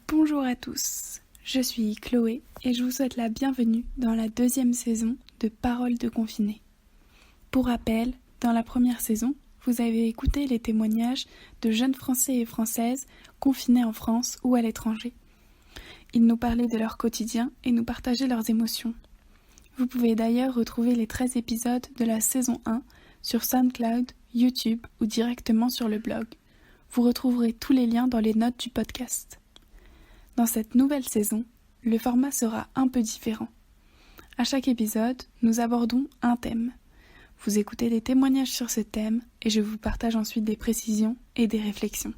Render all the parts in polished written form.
Bonjour à tous, je suis Chloé et je vous souhaite la bienvenue dans la 2e saison de Paroles de confinés. Pour rappel, dans la première saison, vous avez écouté les témoignages de jeunes Français et Françaises confinés en France ou à l'étranger. Ils nous parlaient de leur quotidien et nous partageaient leurs émotions. Vous pouvez d'ailleurs retrouver les 13 épisodes de la saison 1 sur SoundCloud, YouTube ou directement sur le blog. Vous retrouverez tous les liens dans les notes du podcast. Dans cette nouvelle saison, le format sera un peu différent. À chaque épisode, nous abordons un thème. Vous écoutez des témoignages sur ce thème et je vous partage ensuite des précisions et des réflexions.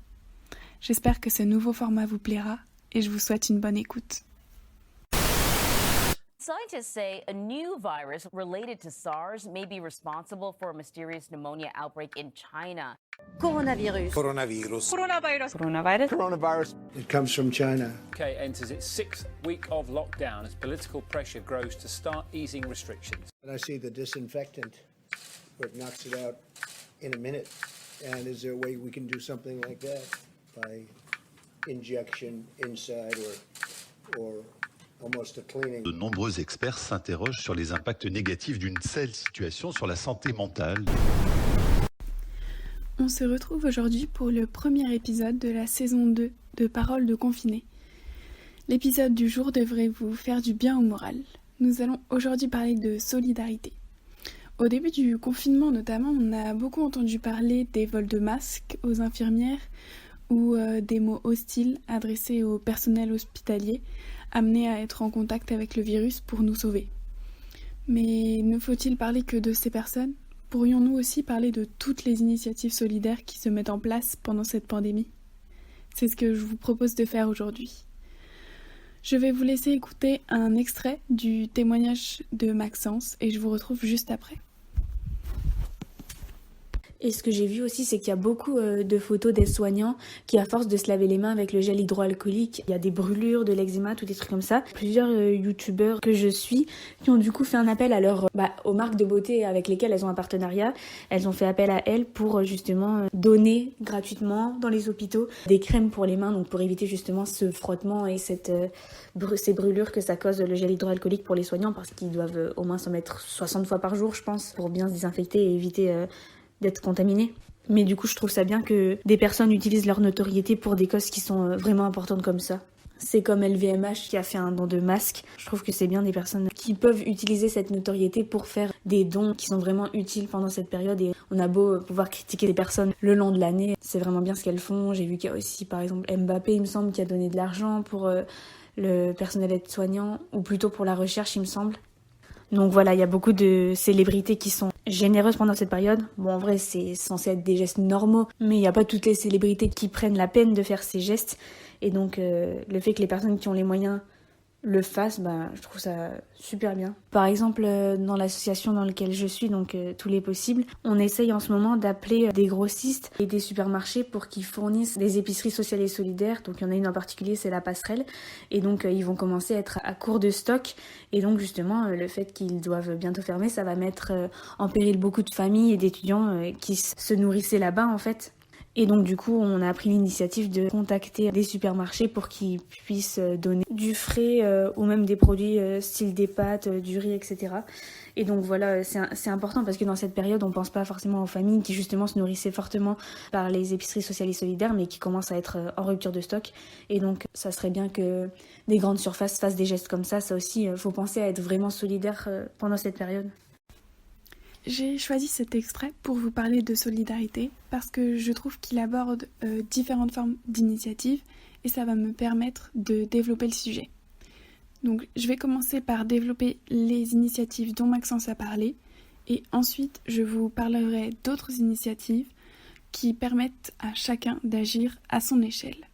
J'espère que ce nouveau format vous plaira et je vous souhaite une bonne écoute. Scientists say a new virus related to SARS may be responsible for a mysterious pneumonia outbreak in China. Coronavirus. It comes from China. UK enters its 6th week of lockdown as political pressure grows to start easing restrictions. And I see the disinfectant where it knocks it out in a minute. And is there a way we can do something like that by injection inside or almost a cleaning? De nombreux experts s'interrogent sur les impacts négatifs d'une telle situation sur la santé mentale. On se retrouve aujourd'hui pour le premier épisode de la saison 2 de Paroles de confinés. L'épisode du jour devrait vous faire du bien au moral. Nous allons aujourd'hui parler de solidarité. Au début du confinement notamment, on a beaucoup entendu parler des vols de masques aux infirmières ou des mots hostiles adressés au personnel hospitalier amenés à être en contact avec le virus pour nous sauver. Mais ne faut-il parler que de ces personnes ? Pourrions-nous aussi parler de toutes les initiatives solidaires qui se mettent en place pendant cette pandémie ? C'est ce que je vous propose de faire aujourd'hui. Je vais vous laisser écouter un extrait du témoignage de Maxence et je vous retrouve juste après. Et ce que j'ai vu aussi, c'est qu'il y a beaucoup de photos des soignants qui, à force de se laver les mains avec le gel hydroalcoolique, il y a des brûlures, de l'eczéma, tous des trucs comme ça. Plusieurs youtubeurs que je suis qui ont du coup fait un appel à aux marques de beauté avec lesquelles elles ont un partenariat. Elles ont fait appel à elles pour justement donner gratuitement dans les hôpitaux des crèmes pour les mains, donc pour éviter justement ce frottement et ces brûlures que ça cause le gel hydroalcoolique pour les soignants, parce qu'ils doivent au moins s'en mettre 60 fois par jour, je pense, pour bien se désinfecter et éviter d'être contaminés. Mais du coup, je trouve ça bien que des personnes utilisent leur notoriété pour des causes qui sont vraiment importantes comme ça. C'est comme LVMH qui a fait un don de masques. Je trouve que c'est bien des personnes qui peuvent utiliser cette notoriété pour faire des dons qui sont vraiment utiles pendant cette période. Et on a beau pouvoir critiquer les personnes le long de l'année, c'est vraiment bien ce qu'elles font. J'ai vu qu'il y a aussi, par exemple, Mbappé, il me semble, qui a donné de l'argent pour le personnel aide-soignant, ou plutôt pour la recherche, il me semble. Donc voilà, il y a beaucoup de célébrités qui sont généreuses pendant cette période. Bon, en vrai, c'est censé être des gestes normaux, mais il n'y a pas toutes les célébrités qui prennent la peine de faire ces gestes. Et donc, le fait que les personnes qui ont les moyens le fassent, je trouve ça super bien. Par exemple, dans l'association dans laquelle je suis, donc Tous les Possibles, on essaye en ce moment d'appeler des grossistes et des supermarchés pour qu'ils fournissent des épiceries sociales et solidaires. Donc il y en a une en particulier, c'est la Passerelle. Et donc ils vont commencer à être à court de stock. Et donc justement, le fait qu'ils doivent bientôt fermer, ça va mettre en péril beaucoup de familles et d'étudiants qui se nourrissaient là-bas en fait. Et donc du coup, on a pris l'initiative de contacter des supermarchés pour qu'ils puissent donner du frais ou même des produits style des pâtes, du riz, etc. Et donc voilà, c'est important parce que dans cette période, on pense pas forcément aux familles qui justement se nourrissaient fortement par les épiceries sociales et solidaires, mais qui commencent à être en rupture de stock. Et donc ça serait bien que des grandes surfaces fassent des gestes comme ça. Ça aussi, faut penser à être vraiment solidaire pendant cette période. J'ai choisi cet extrait pour vous parler de solidarité parce que je trouve qu'il aborde différentes formes d'initiatives et ça va me permettre de développer le sujet. Donc je vais commencer par développer les initiatives dont Maxence a parlé et ensuite je vous parlerai d'autres initiatives qui permettent à chacun d'agir à son échelle.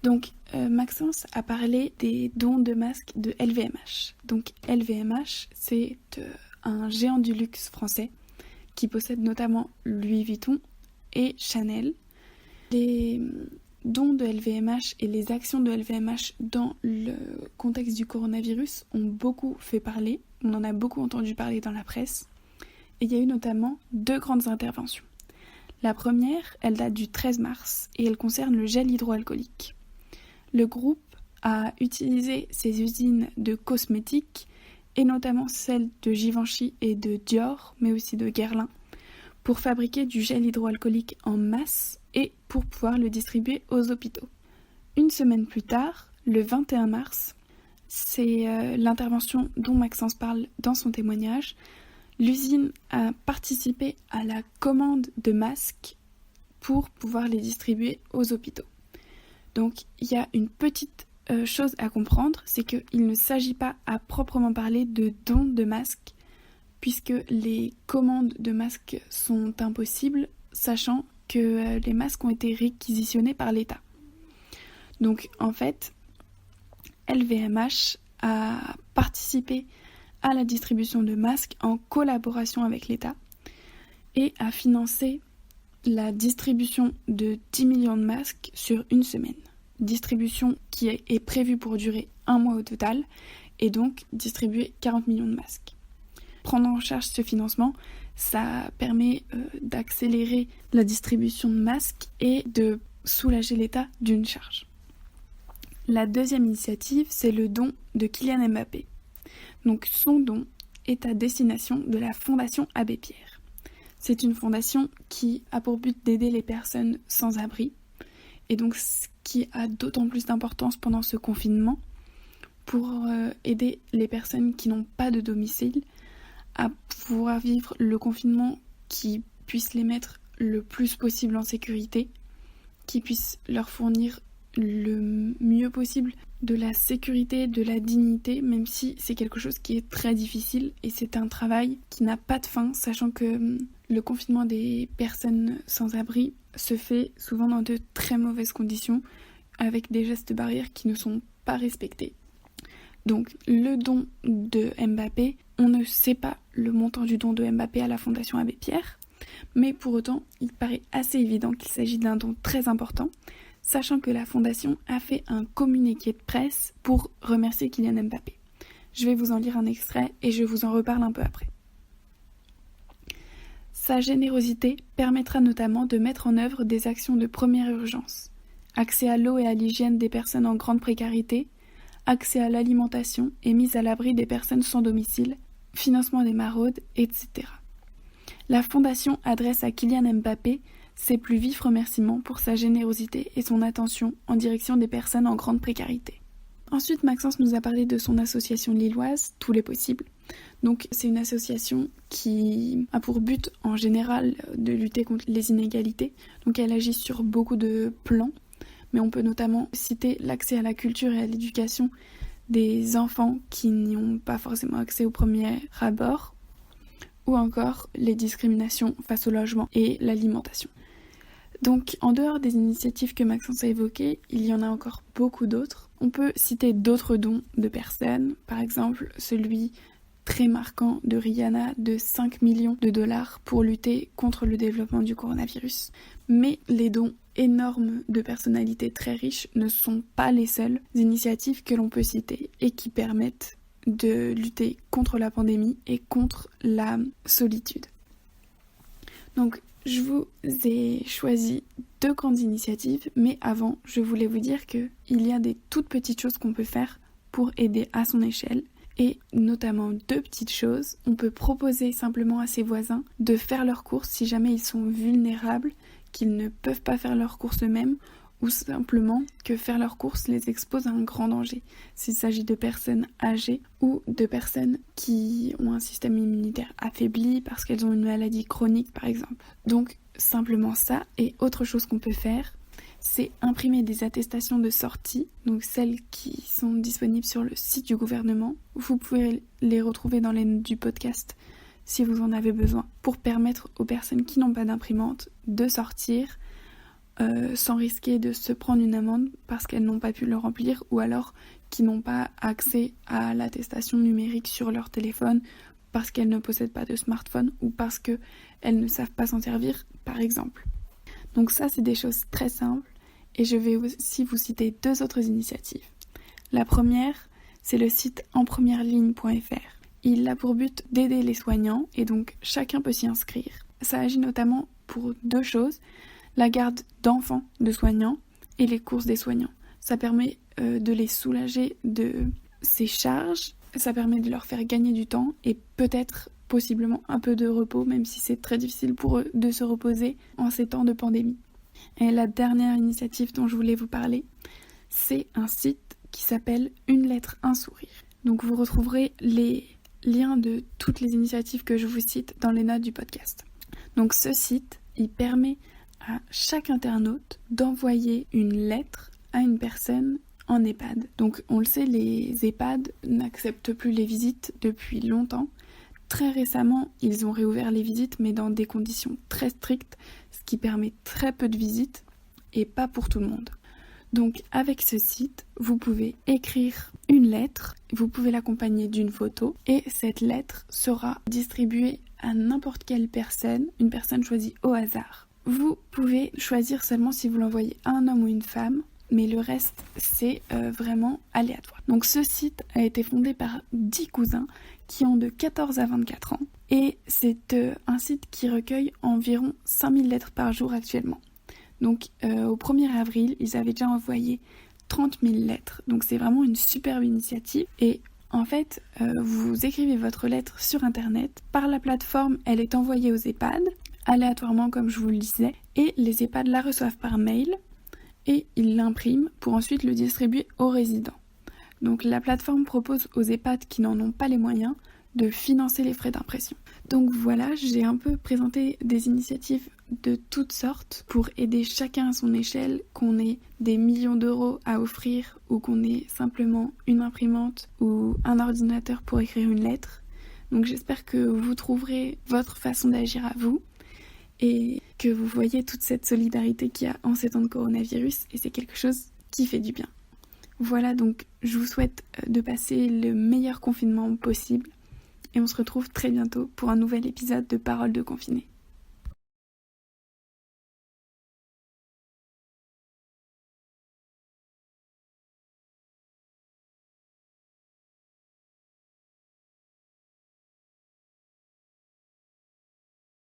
Donc Maxence a parlé des dons de masques de LVMH. Donc LVMH, c'est un géant du luxe français qui possède notamment Louis Vuitton et Chanel. Les dons de LVMH et les actions de LVMH dans le contexte du coronavirus ont beaucoup fait parler. On en a beaucoup entendu parler dans la presse. Et il y a eu notamment 2 grandes interventions. La première, elle date du 13 mars et elle concerne le gel hydroalcoolique. le groupe a utilisé ces usines de cosmétiques, et notamment celles de Givenchy et de Dior, mais aussi de Guerlain, pour fabriquer du gel hydroalcoolique en masse et pour pouvoir le distribuer aux hôpitaux. Une semaine plus tard, le 21 mars, c'est l'intervention dont Maxence parle dans son témoignage, l'usine a participé à la commande de masques pour pouvoir les distribuer aux hôpitaux. Donc il y a une petite chose à comprendre, c'est qu'il ne s'agit pas à proprement parler de dons de masques, puisque les commandes de masques sont impossibles, sachant que les masques ont été réquisitionnés par l'État. Donc en fait, LVMH a participé à la distribution de masques en collaboration avec l'État et a financé la distribution de 10 millions de masques sur une semaine. Distribution qui est prévue pour durer 1 mois au total et donc distribuer 40 millions de masques. Prendre en charge ce financement, ça permet d'accélérer la distribution de masques et de soulager l'État d'une charge. La deuxième initiative, c'est le don de Kylian Mbappé. Donc son don est à destination de la Fondation Abbé Pierre. C'est une fondation qui a pour but d'aider les personnes sans abri, et donc ce qui a d'autant plus d'importance pendant ce confinement pour aider les personnes qui n'ont pas de domicile à pouvoir vivre le confinement qui puisse les mettre le plus possible en sécurité, qui puisse leur fournir le mieux possible de la sécurité, de la dignité, même si c'est quelque chose qui est très difficile et c'est un travail qui n'a pas de fin, sachant que le confinement des personnes sans abri se fait souvent dans de très mauvaises conditions, avec des gestes barrières qui ne sont pas respectés. Donc le don de Mbappé, on ne sait pas le montant du don de Mbappé à la Fondation Abbé Pierre, mais pour autant, il paraît assez évident qu'il s'agit d'un don très important, sachant que la Fondation a fait un communiqué de presse pour remercier Kylian Mbappé. Je vais vous en lire un extrait et je vous en reparle un peu après. Sa générosité permettra notamment de mettre en œuvre des actions de première urgence. Accès à l'eau et à l'hygiène des personnes en grande précarité, accès à l'alimentation et mise à l'abri des personnes sans domicile, financement des maraudes, etc. La Fondation adresse à Kylian Mbappé ses plus vifs remerciements pour sa générosité et son attention en direction des personnes en grande précarité. Ensuite, Maxence nous a parlé de son association lilloise, Tous les possibles. Donc, c'est une association qui a pour but, en général, de lutter contre les inégalités. Donc, elle agit sur beaucoup de plans, mais on peut notamment citer l'accès à la culture et à l'éducation des enfants qui n'y ont pas forcément accès au premier abord, ou encore les discriminations face au logement et l'alimentation. Donc, en dehors des initiatives que Maxence a évoquées, il y en a encore beaucoup d'autres. On peut citer d'autres dons de personnes, par exemple celui très marquant de Rihanna de 5 millions de dollars pour lutter contre le développement du coronavirus. Mais les dons énormes de personnalités très riches ne sont pas les seules initiatives que l'on peut citer et qui permettent de lutter contre la pandémie et contre la solitude. Donc, je vous ai choisi 2 grandes initiatives, mais avant, je voulais vous dire qu'il y a des toutes petites choses qu'on peut faire pour aider à son échelle, et notamment 2 petites choses. On peut proposer simplement à ses voisins de faire leurs courses si jamais ils sont vulnérables, qu'ils ne peuvent pas faire leurs courses eux-mêmes, ou simplement que faire leurs courses les expose à un grand danger, s'il s'agit de personnes âgées ou de personnes qui ont un système immunitaire affaibli parce qu'elles ont une maladie chronique par exemple. Donc simplement ça, et autre chose qu'on peut faire, c'est imprimer des attestations de sortie, donc celles qui sont disponibles sur le site du gouvernement. Vous pouvez les retrouver dans les notes du podcast si vous en avez besoin, pour permettre aux personnes qui n'ont pas d'imprimante de sortir sans risquer de se prendre une amende parce qu'elles n'ont pas pu le remplir, ou alors qui n'ont pas accès à l'attestation numérique sur leur téléphone parce qu'elles ne possèdent pas de smartphone ou parce qu'elles ne savent pas s'en servir, par exemple. Donc ça, c'est des choses très simples, et je vais aussi vous citer 2 autres initiatives. La première, c'est le site enpremiereligne.fr. Il a pour but d'aider les soignants, et donc chacun peut s'y inscrire. Ça agit notamment pour 2 choses: la garde d'enfants de soignants et les courses des soignants. Ça permet de les soulager de ces charges, ça permet de leur faire gagner du temps et peut-être possiblement un peu de repos, même si c'est très difficile pour eux de se reposer en ces temps de pandémie. Et la dernière initiative dont je voulais vous parler, c'est un site qui s'appelle Une lettre, un sourire. Donc vous retrouverez les liens de toutes les initiatives que je vous cite dans les notes du podcast. Donc ce site, il permet à chaque internaute d'envoyer une lettre à une personne en EHPAD. Donc on le sait, les EHPAD n'acceptent plus les visites depuis longtemps. Très récemment, ils ont réouvert les visites, mais dans des conditions très strictes, ce qui permet très peu de visites et pas pour tout le monde. Donc avec ce site, vous pouvez écrire une lettre, vous pouvez l'accompagner d'une photo et cette lettre sera distribuée à n'importe quelle personne, une personne choisie au hasard. Vous pouvez choisir seulement si vous l'envoyez à un homme ou une femme, mais le reste c'est vraiment aléatoire. Donc ce site a été fondé par 10 cousins qui ont de 14 à 24 ans et c'est un site qui recueille environ 5000 lettres par jour actuellement. Donc au 1er avril, ils avaient déjà envoyé 30 000 lettres. Donc c'est vraiment une superbe initiative. Et en fait, vous écrivez votre lettre sur Internet. Par la plateforme, elle est envoyée aux EHPAD, aléatoirement comme je vous le disais. Et les EHPAD la reçoivent par mail et ils l'impriment pour ensuite le distribuer aux résidents. Donc la plateforme propose aux EHPAD qui n'en ont pas les moyens de financer les frais d'impression. Donc voilà, j'ai un peu présenté des initiatives de toutes sortes pour aider chacun à son échelle, qu'on ait des millions d'euros à offrir ou qu'on ait simplement une imprimante ou un ordinateur pour écrire une lettre. Donc j'espère que vous trouverez votre façon d'agir à vous et que vous voyez toute cette solidarité qu'il y a en ces temps de coronavirus et c'est quelque chose qui fait du bien. Voilà, donc je vous souhaite de passer le meilleur confinement possible et on se retrouve très bientôt pour un nouvel épisode de Paroles de confinés.